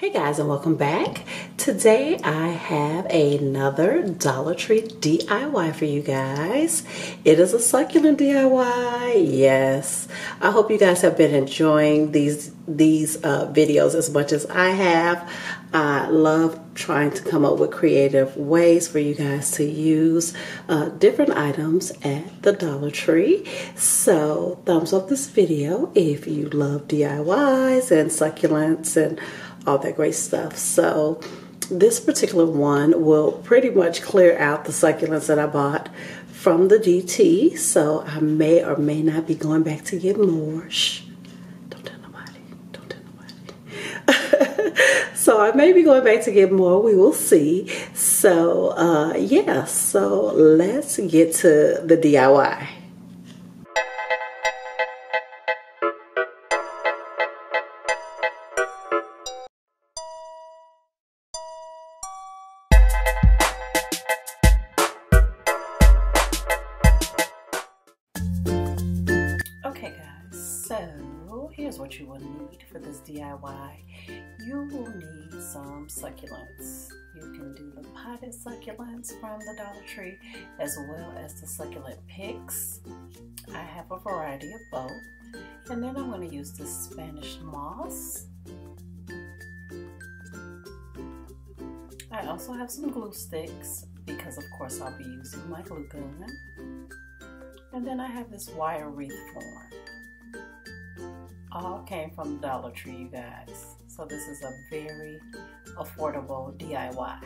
Hey guys, and welcome back. Today I have another Dollar Tree DIY for you guys. It is a succulent DIY. Yes, I hope you guys have been enjoying these videos as much as I have. I love trying to come up with creative ways for you guys to use different items at the Dollar Tree. So thumbs up this video if you love DIYs and succulents and all that great stuff. So this particular one will pretty much clear out the succulents that I bought from the DT. So I may or may not be going back to get more. Shh, don't tell nobody, don't tell nobody. So I may be going back to get more, we will see. So yeah, so let's get to the DIY. Okay guys, so here's what you will need for this DIY. You will need some succulents. You can do the potted succulents from the Dollar Tree as well as the succulent picks. I have a variety of both. And then I'm going to use this Spanish moss. I also have some glue sticks because of course I'll be using my glue gun. And then I have this wire wreath form. All came from the Dollar Tree, you guys. So this is a very affordable DIY.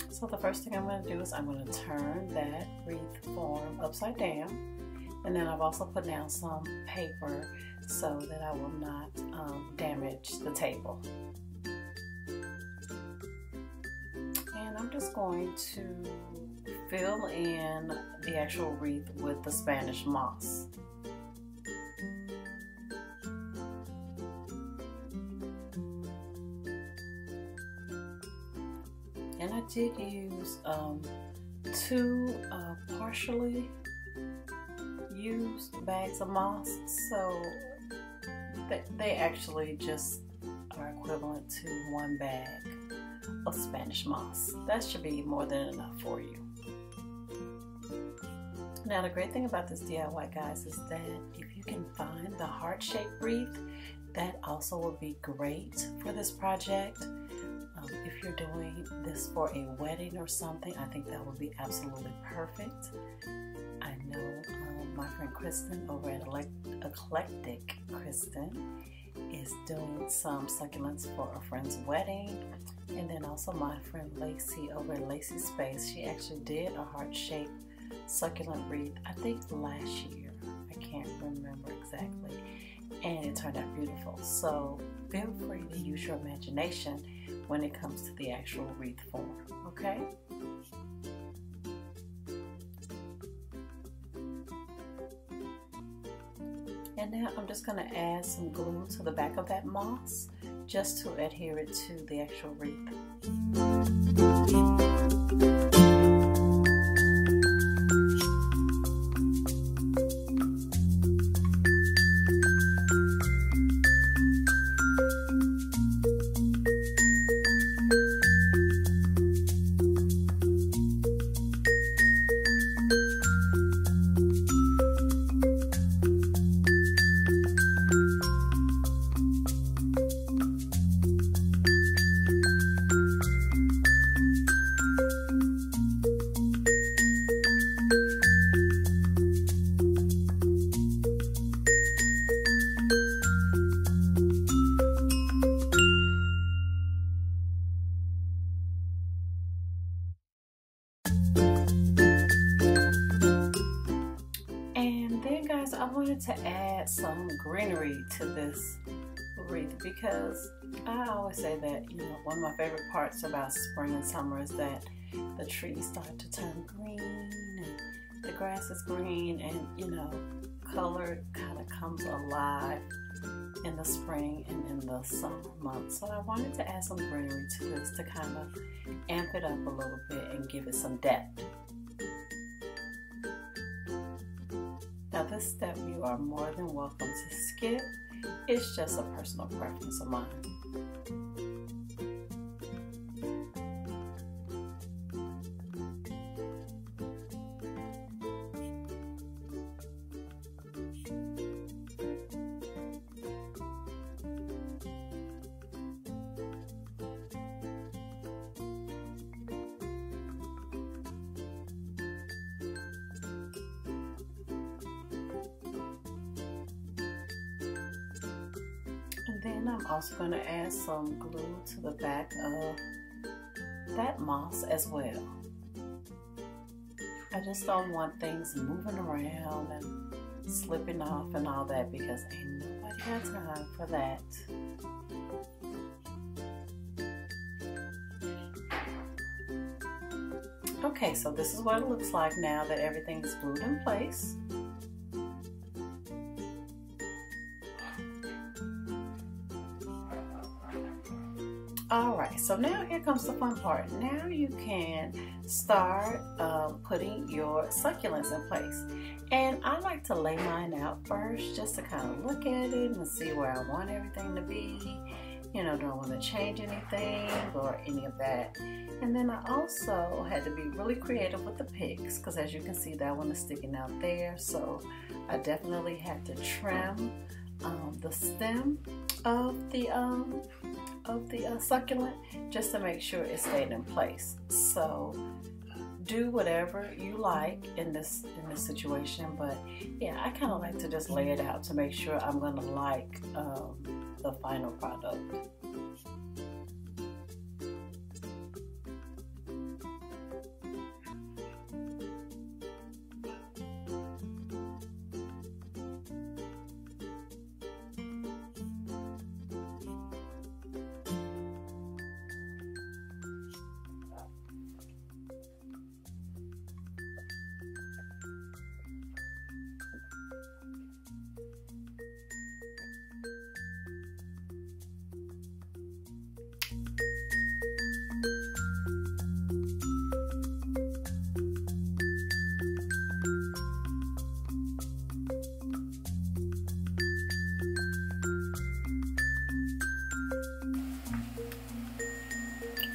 So the first thing I'm going to do is I'm going to turn that wreath form upside down. And then I've also put down some paper so that I will not damage the table. And I'm just going to fill in the actual wreath with the Spanish moss. And I did use two partially used bags of moss, so they actually just are equivalent to one bag of Spanish moss. That should be more than enough for you. Now the great thing about this DIY, guys, is that if you can find the heart-shaped wreath, that also would be great for this project. If you're doing this for a wedding or something, I think that would be absolutely perfect. I know my friend Kristen over at Eclectic Kristen is doing some succulents for a friend's wedding. And then also my friend Lacey over at Lacey's Space, she actually did a heart-shaped succulent wreath, I think last year. I can't remember exactly. And it turned out beautiful. So feel free to use your imagination when it comes to the actual wreath form, okay? And now I'm just going to add some glue to the back of that moss just to adhere it to the actual wreath. I wanted to add some greenery to this wreath because I always say that, you know, one of my favorite parts about spring and summer is that the trees start to turn green and the grass is green and, you know, color kind of comes alive in the spring and in the summer months. So I wanted to add some greenery to this to kind of amp it up a little bit and give it some depth. Now this step you are more than welcome to skip. It's just a personal preference of mine. And then I'm also going to add some glue to the back of that moss as well. I just don't want things moving around and slipping off and all that, because ain't nobody got time for that. Okay, so this is what it looks like now that everything is glued in place. Alright, so now here comes the fun part. Now you can start putting your succulents in place. And I like to lay mine out first just to kind of look at it and see where I want everything to be. You know, don't want to change anything or any of that. And then I also had to be really creative with the picks, because as you can see, that one is sticking out there. So I definitely had to trim the stem of the succulent just to make sure it stayed in place. So do whatever you like in this situation, but yeah, I kind of like to just lay it out to make sure I'm gonna like the final product.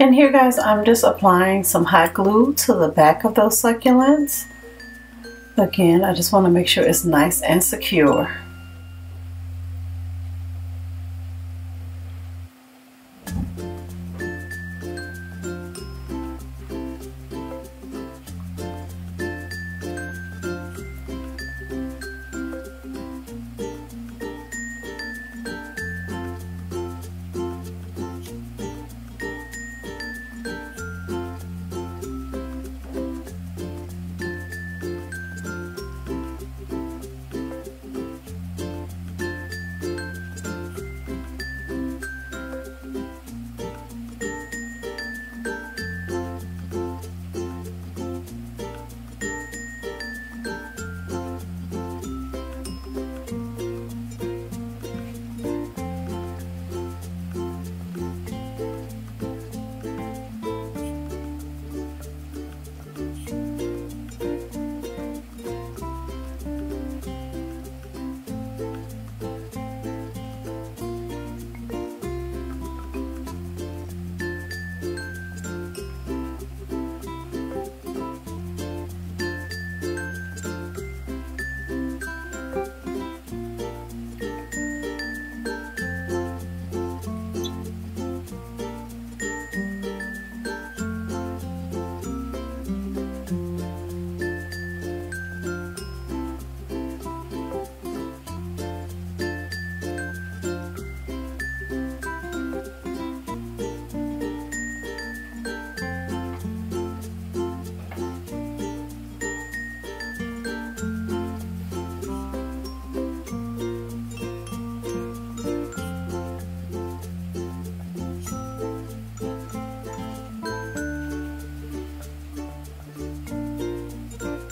And here, guys, I'm just applying some hot glue to the back of those succulents. Again, I just want to make sure it's nice and secure.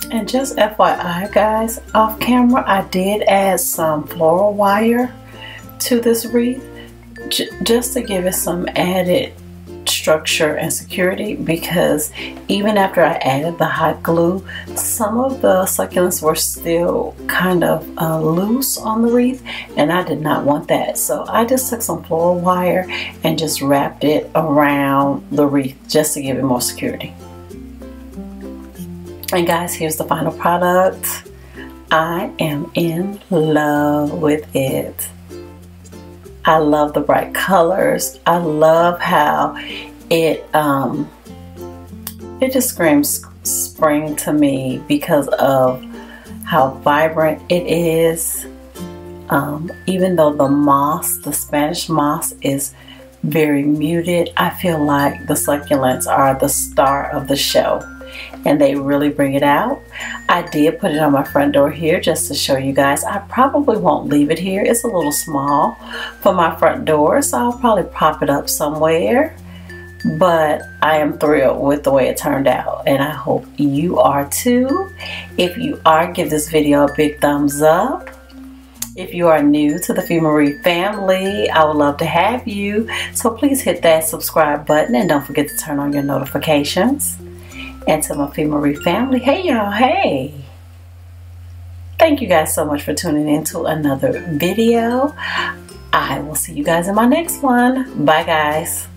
And just FYI, guys, off camera I did add some floral wire to this wreath just to give it some added structure and security, because even after I added the hot glue, some of the succulents were still kind of loose on the wreath, and I did not want that. So I just took some floral wire and just wrapped it around the wreath just to give it more security. And guys, here's the final product. I am in love with it. I love the bright colors. I love how it just screams spring to me because of how vibrant it is. Even though the moss, the Spanish moss, is very muted, I feel like the succulents are the star of the show, and they really bring it out. I did put it on my front door here just to show you guys. I probably won't leave it here. It's a little small for my front door, so I'll probably prop it up somewhere. But I am thrilled with the way it turned out, and I hope you are too. If you are, give this video a big thumbs up. If you are new to the FeMarie family, I would love to have you. So please hit that subscribe button, and don't forget to turn on your notifications. And to my FeMarie family, hey y'all, hey! Thank you guys so much for tuning in to another video. I will see you guys in my next one. Bye guys.